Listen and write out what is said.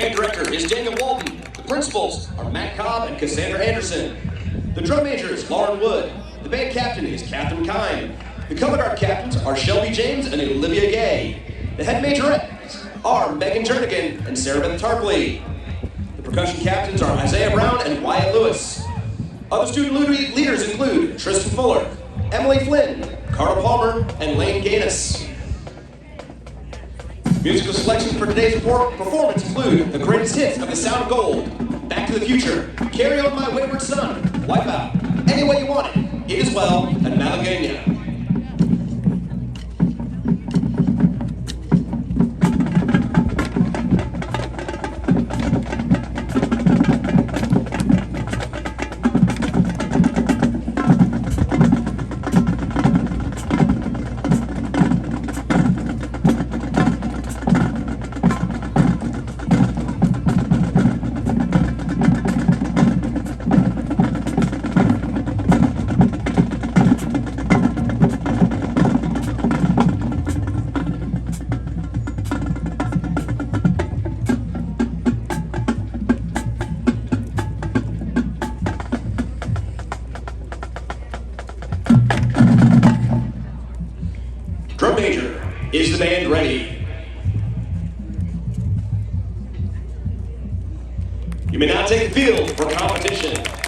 band director is Daniel Walton. The principals are Matt Cobb and Cassandra Anderson. The drum major is Lauren Wood. The band captain is Catherine Kine. The color guard captains are Shelby James and Olivia Gay. The head majorettes are Megan Jernigan and Sarah Beth Tarpley. The percussion captains are Isaiah Brown and Wyatt Lewis. Other student leaders include Tristan Fuller, Emily Flynn, Carl Palmer, and Lane Gaines. Musical selections for today's performance include the greatest hits of The Sound of Gold, Back to the Future, Carry On My Wayward Son, Wipeout, Any Way You Want It, It Is Well, and Malagueña. Drum major, is the band ready? You may now take the field for competition.